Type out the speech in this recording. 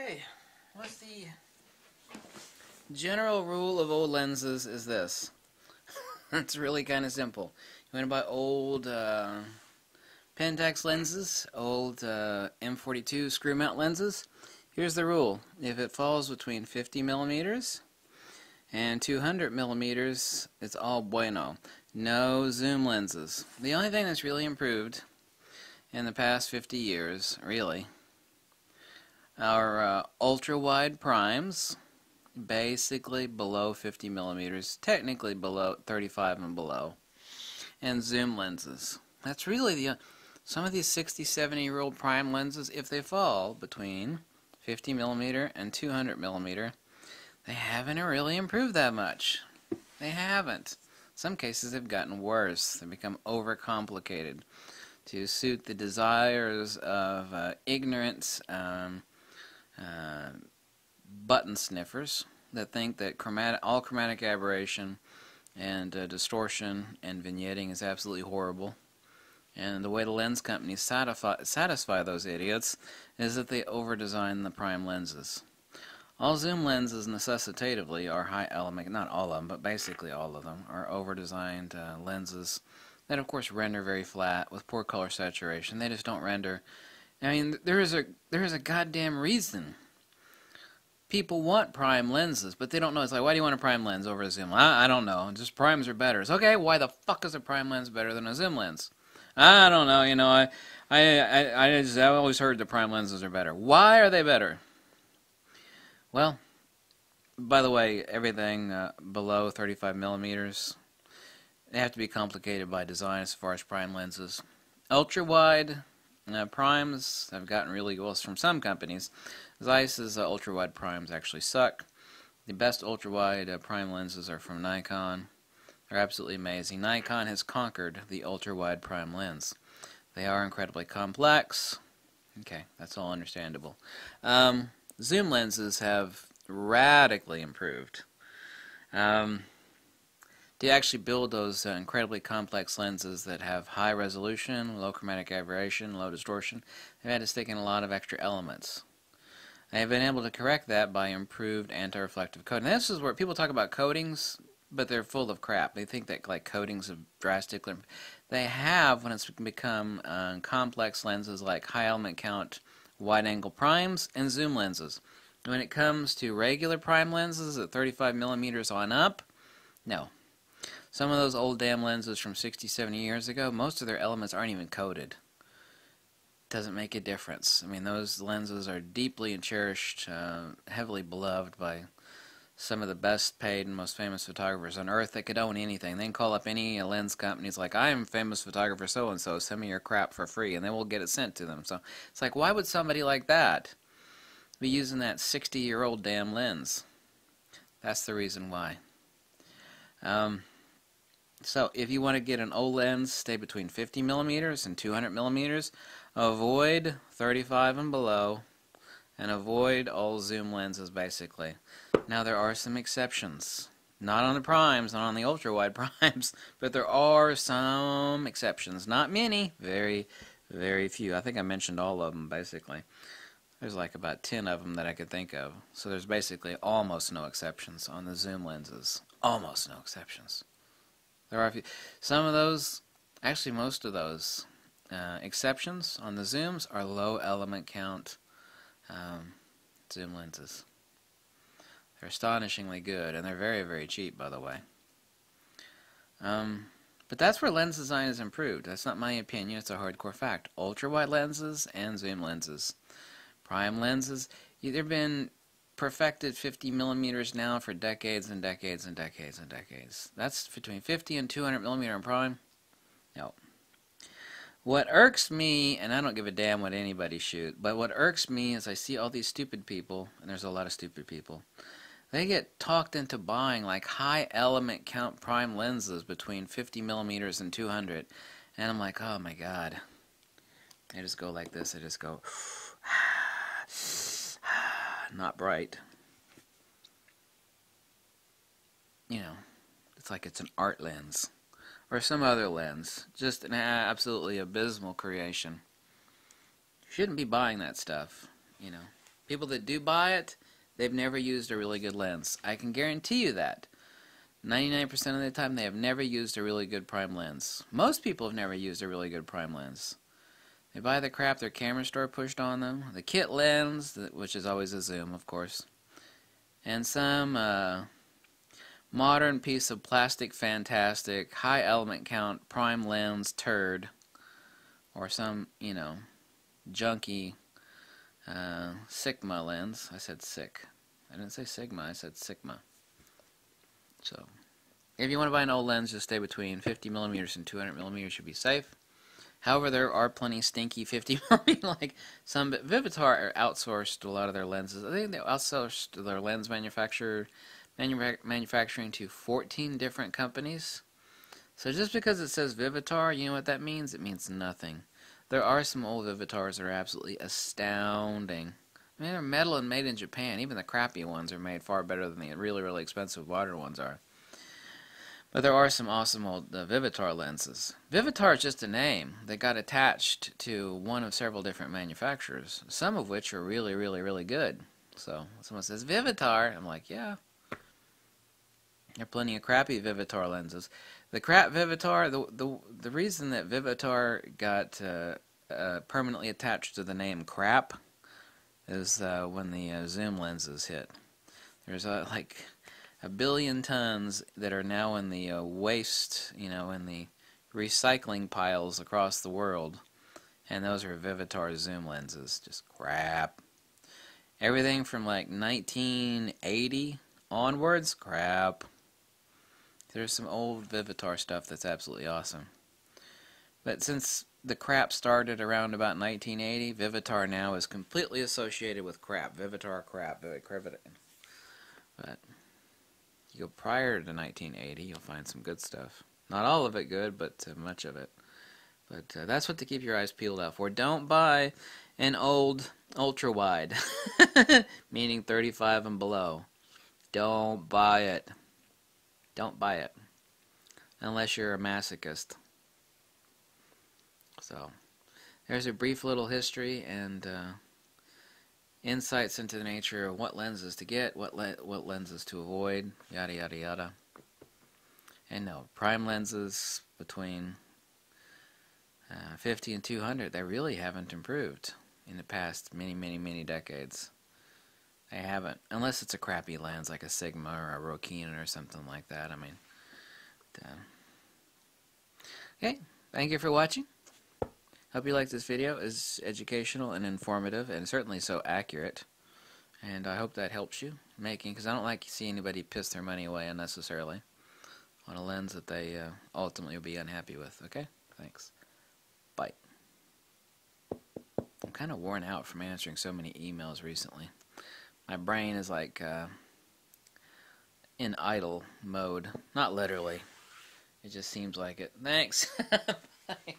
Okay, what's the general rule of old lenses is this. It's really kind of simple. You want to buy old Pentax lenses, old M42 screw mount lenses. Here's the rule. If it falls between 50 millimeters and 200 millimeters, it's all bueno. No zoom lenses. The only thing that's really improved in the past 50 years, really, are ultra-wide primes, basically below 50 millimeters, technically below 35 and below, and zoom lenses. That's really some of these 60, 70-year-old prime lenses, if they fall between 50 millimeter and 200 millimeter, they haven't really improved that much. They haven't. In some cases, they've gotten worse. They've become overcomplicated to suit the desires of ignorant button sniffers that think that all chromatic aberration and distortion and vignetting is absolutely horrible. And the way the lens companies satisfy those idiots is that they over-design the prime lenses. All zoom lenses necessitatively are high element, not all of them, but basically all of them are over-designed lenses that of course render very flat with poor color saturation. They just don't render. I mean, there is a goddamn reason people want prime lenses, but they don't know. It's like, why do you want a prime lens over a zoom? I don't know. Just primes are better. It's okay. Why the fuck is a prime lens better than a zoom lens? I don't know. You know, I've always heard the prime lenses are better. Why are they better? Well, by the way, everything below 35 millimeters, they have to be complicated by design as far as prime lenses. Ultra wide primes have gotten really well from some companies. Zeiss's ultra wide primes actually suck. The best ultra wide prime lenses are from Nikon. They're absolutely amazing. Nikon has conquered the ultra wide prime lens. They are incredibly complex. Okay, that's all understandable. Zoom lenses have radically improved. To actually build those incredibly complex lenses that have high resolution, low chromatic aberration, low distortion, they've had to stick in a lot of extra elements. They have been able to correct that by improved anti-reflective coating. Now, this is where people talk about coatings, but they're full of crap. They think that like coatings have drastically. They have when it's become complex lenses like high element count wide-angle primes and zoom lenses. When it comes to regular prime lenses at 35 millimeters on up, no. Some of those old damn lenses from 60, 70 years ago, most of their elements aren't even coated. Doesn't make a difference. I mean, those lenses are deeply and cherished, heavily beloved by some of the best paid and most famous photographers on earth that could own anything. They can call up any lens companies like, I am a famous photographer so-and-so, send me your crap for free, and they will get it sent to them. So it's like, why would somebody like that be using that 60-year-old damn lens? That's the reason why. So if you want to get an old lens, stay between 50 millimeters and 200 millimeters. Avoid 35 and below, and avoid all zoom lenses, basically. Now, there are some exceptions. Not on the primes, not on the ultra-wide primes, but there are some exceptions. Not many, very, very few. I think I mentioned all of them, basically. There's like about 10 of them that I could think of. So there's basically almost no exceptions on the zoom lenses. Almost no exceptions. There are a few. Some of those, actually most of those exceptions on the zooms are low element count zoom lenses. They're astonishingly good, and they're very, very cheap, by the way. But that's where lens design has improved. That's not my opinion, it's a hardcore fact. Ultra-wide lenses and zoom lenses. Prime lenses, they've been perfected 50 millimeters now for decades and decades and decades and decades. That's between 50 and 200 millimeter in prime. No. What irks me, and I don't give a damn what anybody shoots, but what irks me is I see all these stupid people, and there's a lot of stupid people, they get talked into buying like high element count prime lenses between 50 millimeters and 200, and I'm like, oh my god. I just go like this, I just go, not bright. You know, it's like it's an art lens. Or some other lens. Just an absolutely abysmal creation. You shouldn't be buying that stuff, you know. People that do buy it, they've never used a really good lens. I can guarantee you that. 99% of the time, they have never used a really good prime lens. Most people have never used a really good prime lens. They buy the crap their camera store pushed on them, the kit lens, which is always a zoom, of course, and some modern piece of plastic fantastic, high element count, prime lens turd, or some, junky Sigma lens. I said sick. I didn't say Sigma, I said Sigma. So, if you want to buy an old lens, just stay between 50 millimeters and 200 millimeters. Should be safe. However, there are plenty stinky 50 millimeter, like some. Vivitar outsourced a lot of their lenses. I think they outsourced their lens manufacturing to 14 different companies. So just because it says Vivitar, you know what that means? It means nothing. There are some old Vivitars that are absolutely astounding. I mean, they're metal and made in Japan. Even the crappy ones are made far better than the really, really expensive modern ones are. But there are some awesome old Vivitar lenses. Vivitar is just a name that got attached to one of several different manufacturers, some of which are really, really, really good. So when someone says Vivitar, I'm like, yeah. There are plenty of crappy Vivitar lenses. The crap Vivitar, the reason that Vivitar got permanently attached to the name crap is when the zoom lenses hit. There's like a billion tons that are now in the waste, in the recycling piles across the world, and those are Vivitar zoom lenses. Just crap. Everything from like 1980 onwards, crap. There's some old Vivitar stuff that's absolutely awesome. But since the crap started around about 1980, Vivitar now is completely associated with crap. Vivitar crap. But you go prior to 1980, you'll find some good stuff. Not all of it good, but much of it. But that's what to keep your eyes peeled out for. Don't buy an old ultra-wide, meaning 35 and below. Don't buy it. Don't buy it. Unless you're a masochist. So, there's a brief little history and insights into the nature of what lenses to get, what lenses to avoid, yada yada yada. And no, prime lenses between 50 and 200, they really haven't improved in the past many decades. They haven't, unless it's a crappy lens like a Sigma or a Rokinon or something like that. I mean, okay, thank you for watching. Hope you liked this video. It's educational and informative, and certainly so accurate. And I hope that helps you making, because I don't like to see anybody piss their money away unnecessarily on a lens that they ultimately will be unhappy with. Okay? Thanks. Bye. I'm kind of worn out from answering so many emails recently. My brain is like in idle mode. Not literally. It just seems like it. Thanks. Bye.